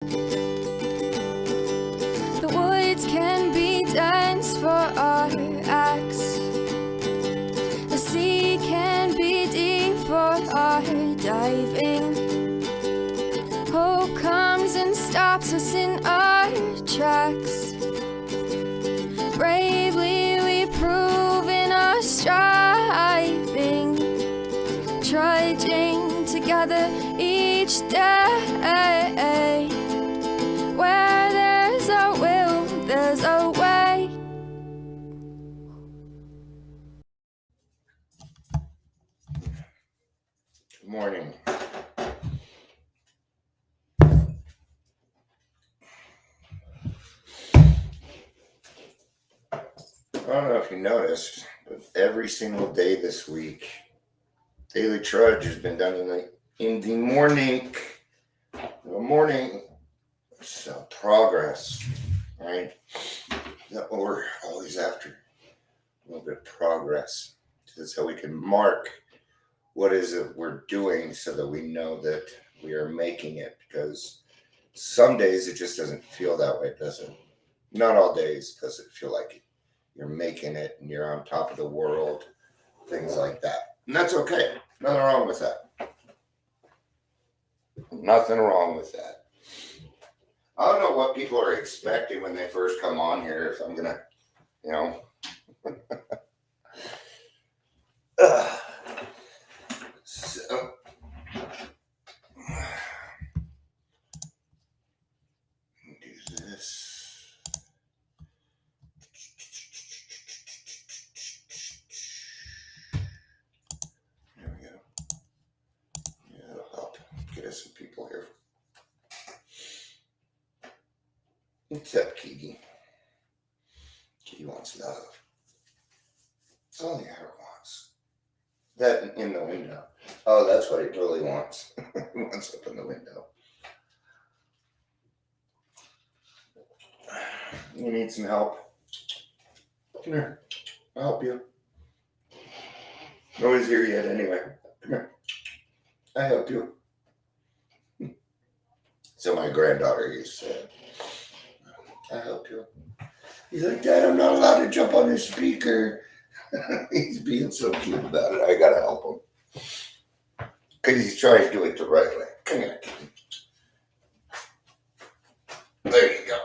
The woods can be dense for our acts. The sea can be deep for our diving. Hope comes and stops us in our tracks. Bravely we prove in our striving, trudging together each day. Where there's a will, there's a way. Good morning. I don't know if you noticed, but every single day this week, Daily Trudge has been done in the morning. So progress, right? That what we're always after. A little bit of progress. That's how we can mark what is it we're doing so that we know that we are making it, because some days it just doesn't feel that way, does it? Not all days does it feel like you're making it and you're on top of the world, things like that. And that's okay. Nothing wrong with that. Nothing wrong with that. I don't know what people are expecting when they first come on here, if I'm going to, So, do this. There we go. Yeah, that'll help get us some people here. What's up, Kiki? Kiki wants love. It's all he ever wants. That in the window. Oh, that's what he really wants. He wants up in the window. You need some help? Come here. I'll help you. Nobody's here yet anyway. Come here. I help you. So my granddaughter, he said, I help you. He's like, Dad, I'm not allowed to jump on his speaker. He's being so cute about it. I gotta help him. Because he's trying to do it the right way. Come here. There you go.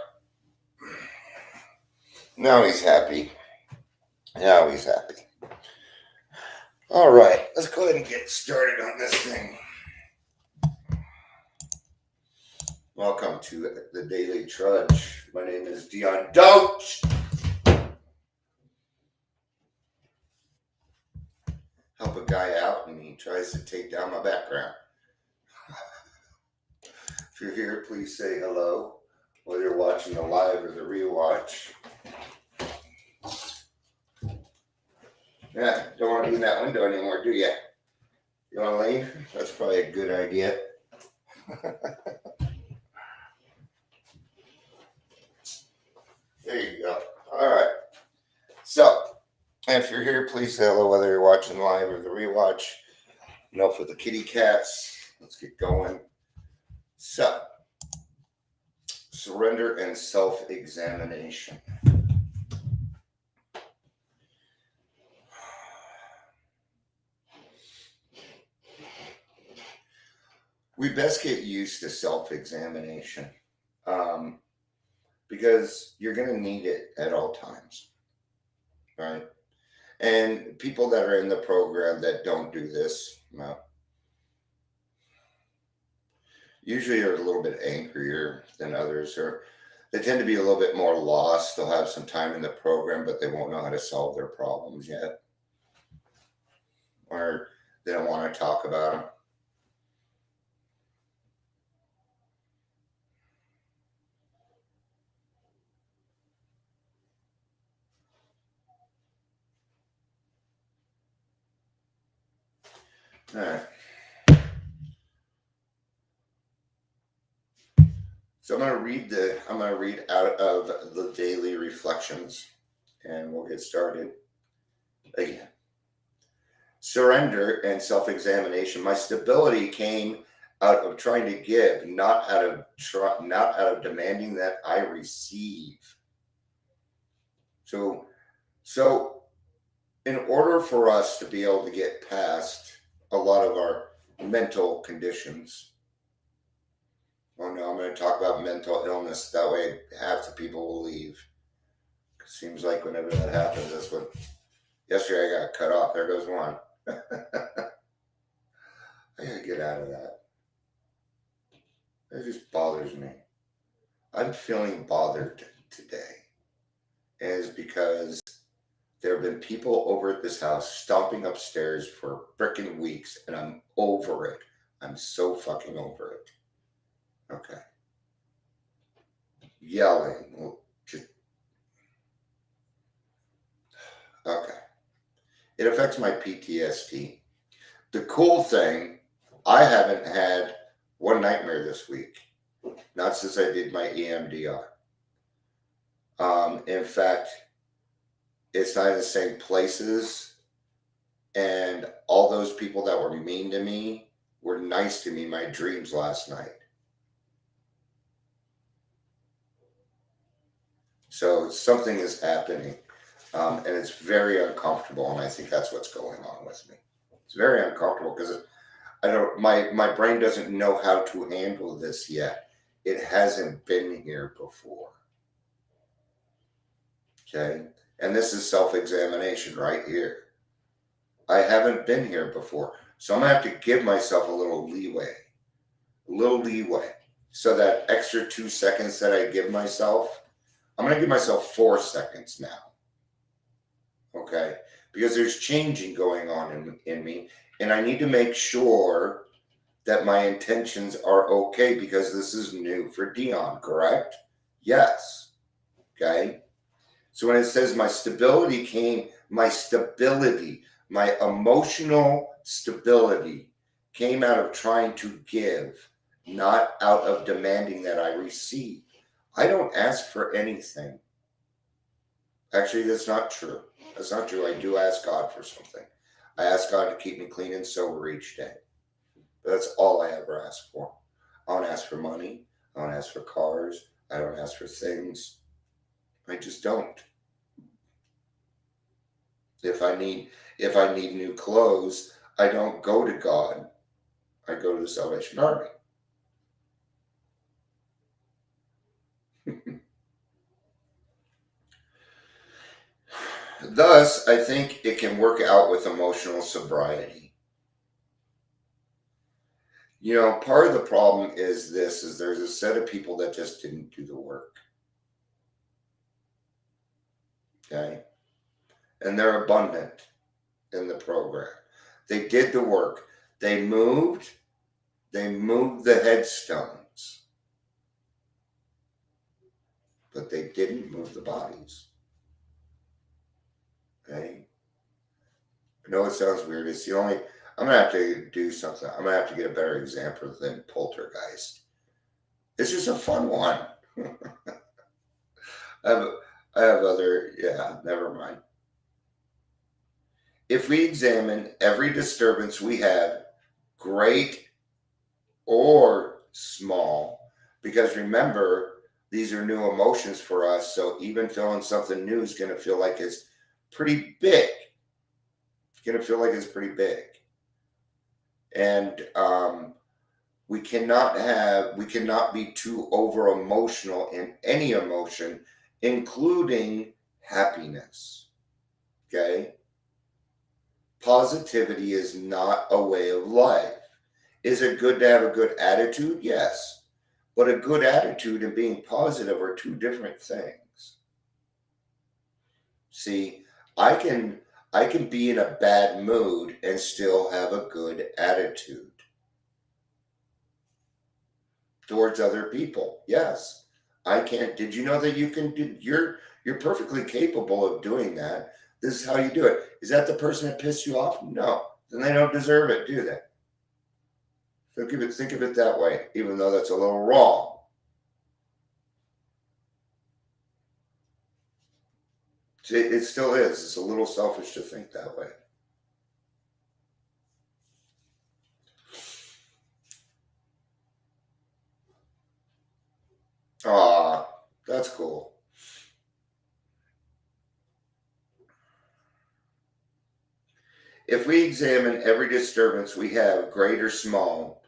Now he's happy. All right, let's go ahead and get started on this thing. Welcome to the Daily Trudge. My name is Dion Doach. Help a guy out and he tries to take down my background. If you're here, please say hello, whether you're watching the live or the rewatch. Yeah, don't want to be in that window anymore, do you? You want to leave? That's probably a good idea. There you go. All right. So, if you're here, please say hello, whether you're watching live or the rewatch. Enough with the kitty cats. Let's get going. So, surrender and self-examination. We best get used to self-examination because you're going to need it at all times, right? And people that are in the program that don't do this, usually are a little bit angrier than others, or they tend to be a little bit more lost. They'll have some time in the program, but they won't know how to solve their problems yet, or they don't want to talk about them. All right. So I'm going to read out of the Daily Reflections, and we'll get started again. Surrender and self-examination. My stability came out of trying to give, not out of demanding that I receive. So in order for us to be able to get past a lot of our mental conditions, oh no, I'm going to talk about mental illness. That way, half the people will leave. It seems like whenever that happens, that's what. Yesterday I got cut off. There goes one. I gotta get out of that. It just bothers me. I'm feeling bothered today. And it's because there have been people over at this house stomping upstairs for frickin' weeks, and I'm over it. I'm so fucking over it. Okay. Yelling. Well, just, okay. It affects my PTSD. The cool thing, I haven't had one nightmare this week. Not since I did my EMDR. In fact, it's not in the same places. And all those people that were mean to me were nice to me in my dreams last night. So something is happening. And it's very uncomfortable. And I think that's what's going on with me. It's very uncomfortable because my brain doesn't know how to handle this yet. It hasn't been here before. Okay? And this is self-examination right here. I haven't been here before. So I'm going to have to give myself a little leeway. So that extra 2 seconds that I give myself, I'm going to give myself 4 seconds now. Okay? Because there's changing going on in me. And I need to make sure that my intentions are okay because this is new for Dion, correct? Yes. Okay? So when it says my emotional stability came out of trying to give, not out of demanding that I receive. I don't ask for anything. Actually, that's not true. That's not true. I do ask God for something. I ask God to keep me clean and sober each day. But that's all I ever ask for. I don't ask for money. I don't ask for cars. I don't ask for things. I just don't. If I need new clothes, I don't go to God. I go to the Salvation Army. Thus, I think it can work out with emotional sobriety. You know, part of the problem is there's a set of people that just didn't do the work. Okay? And they're abundant in the program. They did the work. They moved the headstones. But they didn't move the bodies. Okay? I know it sounds weird. It's the only I'm gonna have to do something. I'm gonna have to get a better example than poltergeist. It's just a fun one. I have other, never mind. If we examine every disturbance we have, great or small, because remember, these are new emotions for us, so even feeling something new is going to feel like it's pretty big. It's going to feel like it's pretty big. And we cannot be too over emotional in any emotion, including happiness. Okay? Positivity is not a way of life. Is it good to have a good attitude? Yes. But a good attitude and being positive are two different things. See, I can be in a bad mood and still have a good attitude towards other people. Yes. I can't. Did you know that you can do you're perfectly capable of doing that? This is how you do it. Is that the person that pissed you off? No. Then they don't deserve it, do they? So think of it that way, even though that's a little wrong. It still is. It's a little selfish to think that way. Aw, that's cool. If we examine every disturbance we have, great or small,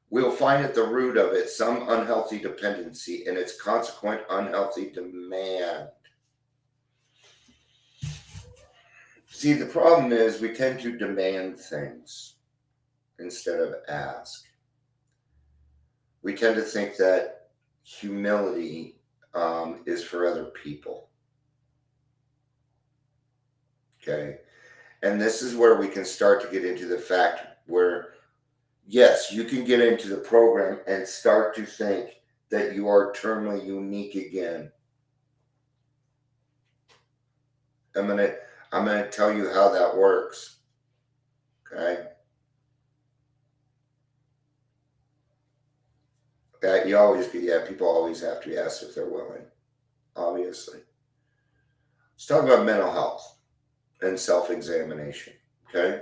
we'll find at the root of it some unhealthy dependency and its consequent unhealthy demand. See, the problem is we tend to demand things instead of ask. We tend to think that humility is for other people. Okay. And this is where we can start to get into the fact where, yes, you can get into the program and start to think that you are terminally unique again. I'm gonna tell you how that works. Okay. That you always get, yeah, people always have to be asked if they're willing, obviously. Let's talk about mental health and self-examination. Okay.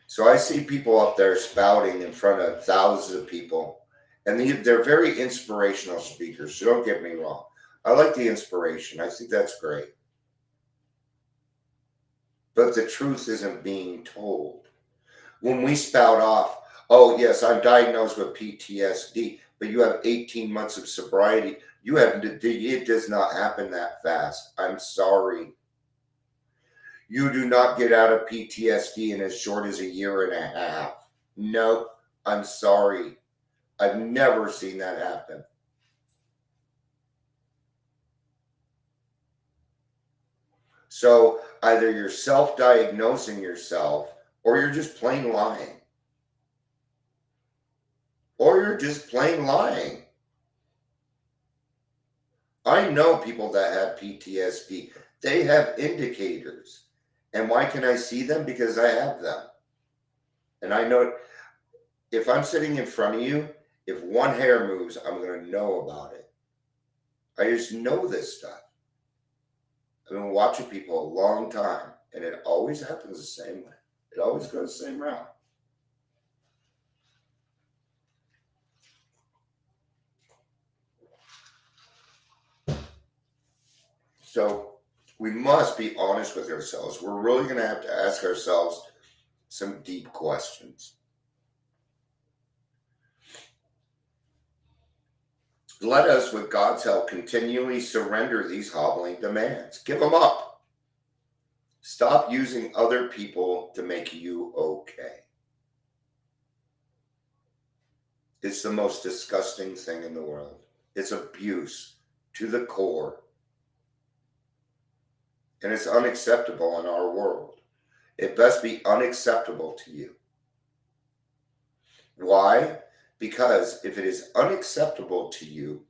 So I see people up there spouting in front of thousands of people, and they're very inspirational speakers. So don't get me wrong. I like the inspiration. I think that's great. But the truth isn't being told. When we spout off, oh, yes, I'm diagnosed with PTSD, but you have 18 months of sobriety. It does not happen that fast. I'm sorry. You do not get out of PTSD in as short as a year and a half. Nope. I'm sorry. I've never seen that happen. So either you're self-diagnosing yourself or you're just plain lying. Or you're just plain lying. I know people that have PTSD. They have indicators. And why can I see them? Because I have them. And I know if I'm sitting in front of you, if one hair moves, I'm going to know about it. I just know this stuff. I've been watching people a long time, and it always happens the same way. It always goes the same route. So we must be honest with ourselves. We're really going to have to ask ourselves some deep questions. Let us, with God's help, continually surrender these hobbling demands. Give them up. Stop using other people to make you okay. It's the most disgusting thing in the world. It's abuse to the core. And it's unacceptable in our world. It best be unacceptable to you. Why? Because if it is unacceptable to you,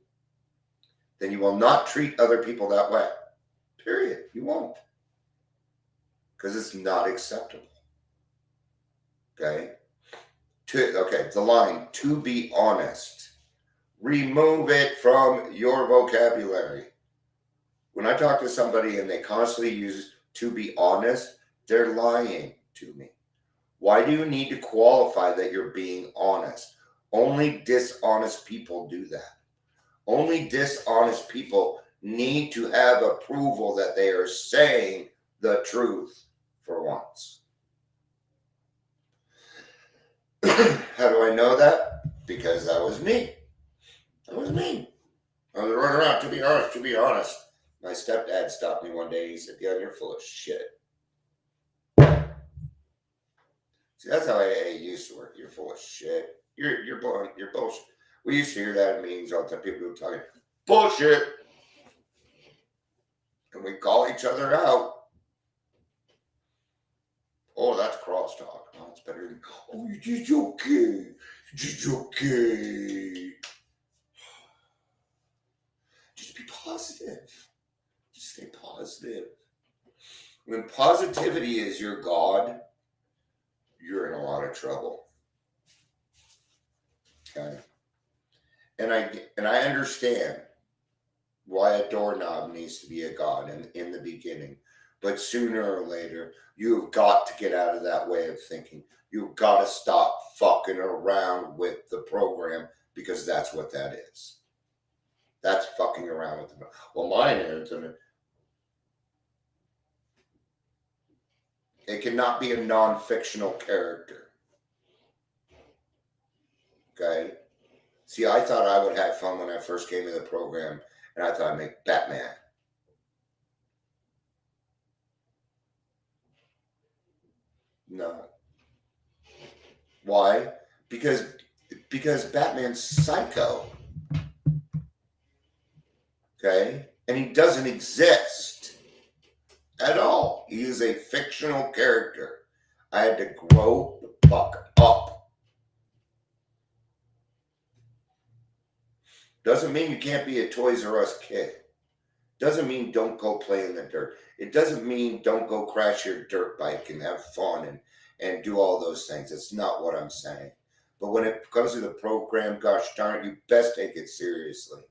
then you will not treat other people that way. Period. You won't. Because it's not acceptable. Okay? The line, to be honest. Remove it from your vocabulary. When I talk to somebody and they constantly use to be honest, they're lying to me. Why do you need to qualify that you're being honest? Only dishonest people do that. Only dishonest people need to have approval that they are saying the truth for once. How do I know that? Because that was me. That was me. I was running around, to be honest. My stepdad stopped me one day. He said, "Yeah, you're full of shit." See, that's how AA used to work. You're full of shit. You're bullshit. We used to hear that in meetings all the time. People were talking bullshit. And we call each other out. Oh, that's crosstalk. Oh, it's better than, oh, you did okay. You did okay. Just be positive. Just stay positive. When positivity is your God, you're in a lot of trouble. Okay? And I understand why a doorknob needs to be a God in the beginning. But sooner or later, you've got to get out of that way of thinking. You've got to stop fucking around with the program because that's what that is. That's fucking around with them. Well, mine is, and it cannot be a non-fictional character. Okay? See, I thought I would have fun when I first came to the program, and I thought I'd make Batman. No. Why? Because Batman's psycho. Okay? And he doesn't exist at all. He is a fictional character. I had to grow the fuck up. Doesn't mean you can't be a Toys R Us kid. Doesn't mean don't go play in the dirt. It doesn't mean don't go crash your dirt bike and have fun and do all those things. It's not what I'm saying. But when it comes to the program, gosh darn it, you best take it seriously.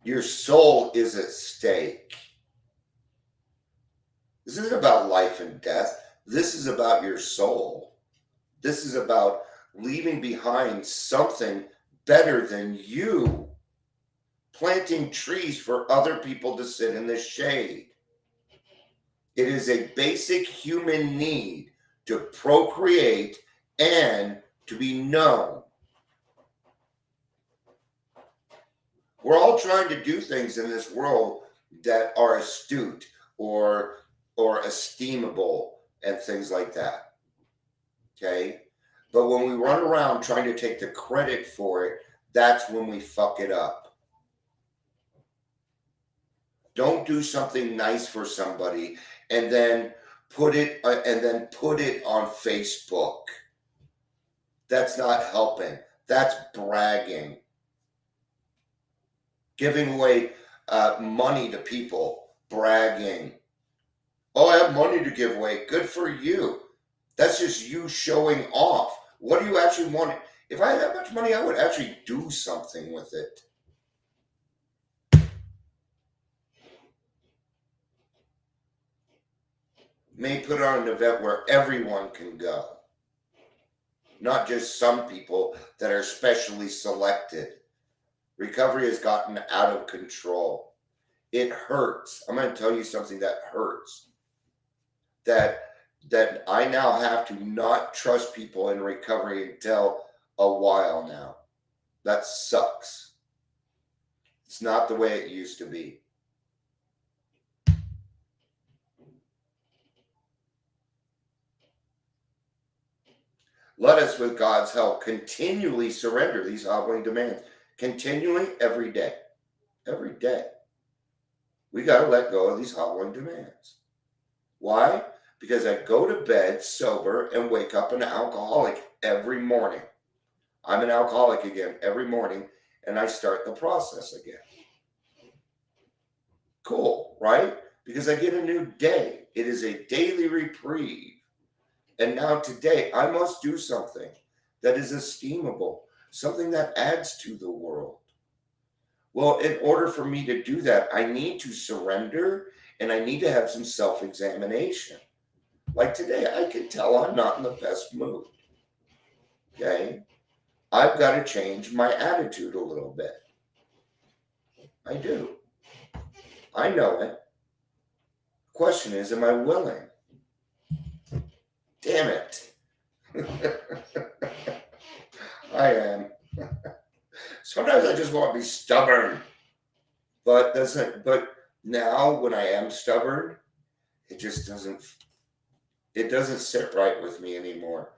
Your soul is at stake. This isn't about life and death. This is about your soul. This is about leaving behind something better than you. Planting trees for other people to sit in the shade. It is a basic human need to procreate and to be known. We're all trying to do things in this world that are astute or esteemable and things like that. Okay? But when we run around trying to take the credit for it, that's when we fuck it up. Don't do something nice for somebody and then put it on Facebook. That's not helping. That's bragging. Giving away money to people, bragging. Oh, I have money to give away. Good for you. That's just you showing off. What do you actually want? If I had that much money, I would actually do something with it. May put on an event where everyone can go. Not just some people that are specially selected. Recovery has gotten out of control. It hurts. I'm going to tell you something that hurts. That I now have to not trust people in recovery until a while now. That sucks. It's not the way it used to be. Let us, with God's help, continually surrender these hobbling demands. Continually, every day. Every day. We got to let go of these hobbling demands. Why? Because I go to bed sober and wake up an alcoholic every morning. I'm an alcoholic again every morning, and I start the process again. Cool, right? Because I get a new day. It is a daily reprieve. And now today, I must do something that is esteemable, something that adds to the world. Well, in order for me to do that, I need to surrender and I need to have some self-examination. Like today, I can tell I'm not in the best mood. Okay? I've got to change my attitude a little bit. I do. I know it. The question is, am I willing? Damn it. I am. Sometimes I just want to be stubborn. But now when I am stubborn, it just doesn't sit right with me anymore.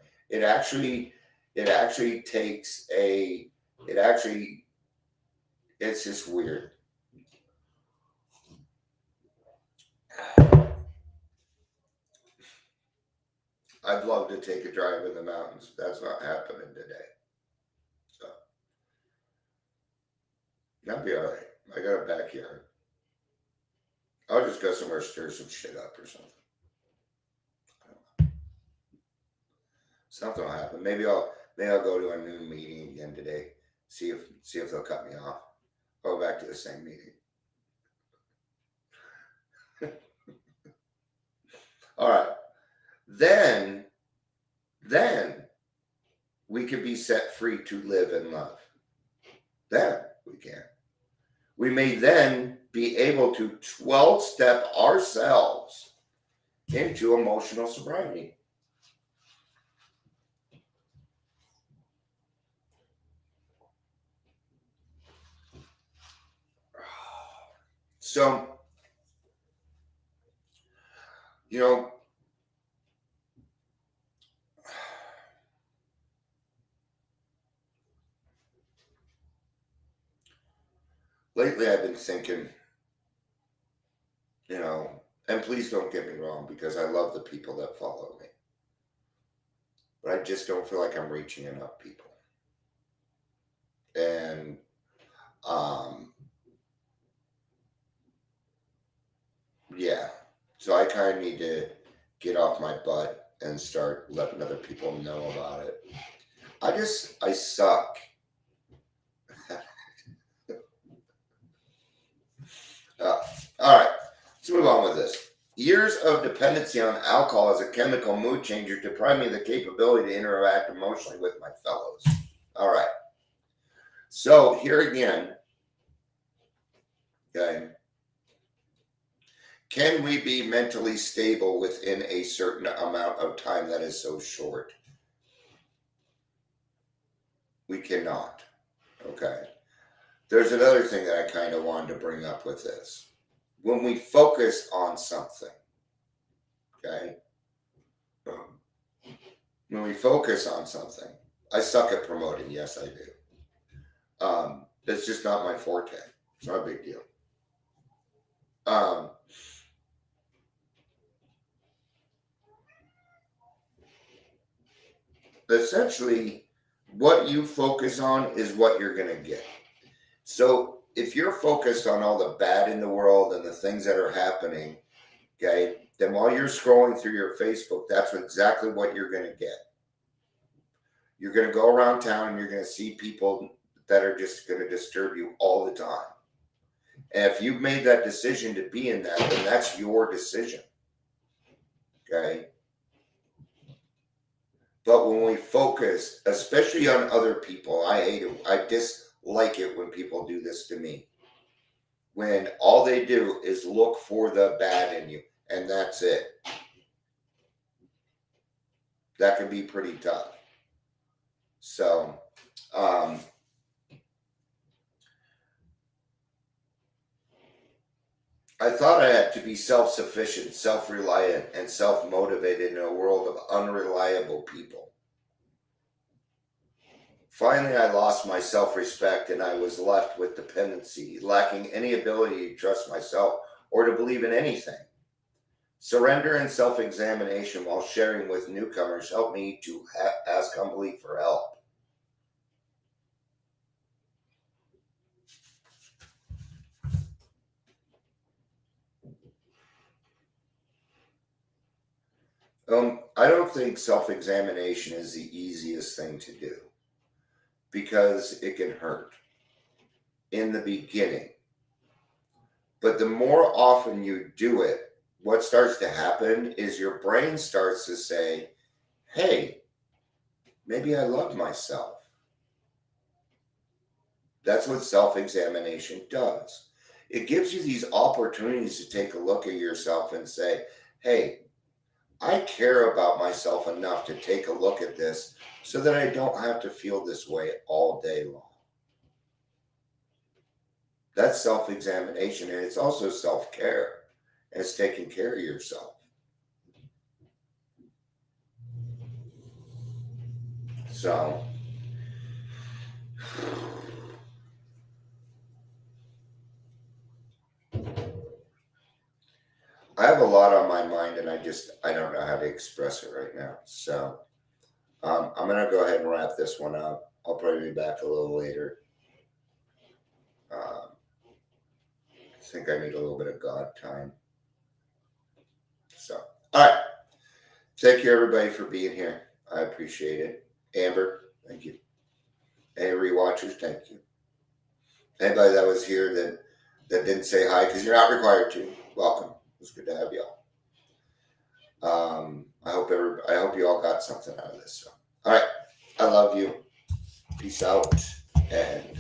It's just weird. I'd love to take a drive in the mountains. That's not happening today. So, that'll be all right. I got a backyard. I'll just go somewhere, stir some shit up or something. Something will happen. Maybe I'll go to a noon meeting again today. See if they'll cut me off. Go back to the same meeting. All right. Then we could be set free to live and love. Then we may then be able to 12-step ourselves into emotional sobriety. So, you know, lately I've been thinking, and please don't get me wrong, because I love the people that follow me, but I just don't feel like I'm reaching enough people. And yeah, so I kind of need to get off my butt and start letting other people know about it. I suck. All right, let's move on with this. Years of dependency on alcohol as a chemical mood changer deprive me of the capability to interact emotionally with my fellows. All right. So here again, okay, can we be mentally stable within a certain amount of time that is so short? We cannot. Okay. There's another thing that I kind of wanted to bring up with this. When we focus on something, okay, when we focus on something, I suck at promoting. Yes, I do. It's just not my forte. It's not a big deal. Essentially, what you focus on is what you're going to get. So if you're focused on all the bad in the world and the things that are happening, okay, then while you're scrolling through your Facebook, that's exactly what you're going to get. You're going to go around town and you're going to see people that are just going to disturb you all the time. And if you've made that decision to be in that, then that's your decision. Okay? But when we focus, especially on other people, I hate it. I dislike it when people do this to me. When all they do is look for the bad in you, and that's it. That can be pretty tough. So, I thought I had to be self-sufficient, self-reliant, and self-motivated in a world of unreliable people. Finally, I lost my self-respect and I was left with dependency, lacking any ability to trust myself or to believe in anything. Surrender and self-examination while sharing with newcomers helped me to ask humbly for help. I don't think self-examination is the easiest thing to do because it can hurt in the beginning. But the more often you do it, what starts to happen is your brain starts to say, hey, maybe I love myself. That's what self-examination does. It gives you these opportunities to take a look at yourself and say, hey, I care about myself enough to take a look at this so that I don't have to feel this way all day long. That's self-examination, and it's also self-care. And it's taking care of yourself. So, I have a lot on my mind, and I don't know how to express it right now. So, I'm going to go ahead and wrap this one up. I'll probably be back a little later. I think I need a little bit of God time. So, all right. Thank you, everybody, for being here. I appreciate it. Amber, thank you. Any rewatchers, thank you. Anybody that was here that didn't say hi, because you're not required to, welcome. It's good to have y'all. I hope you all got something out of this. So, all right. I love you. Peace out. And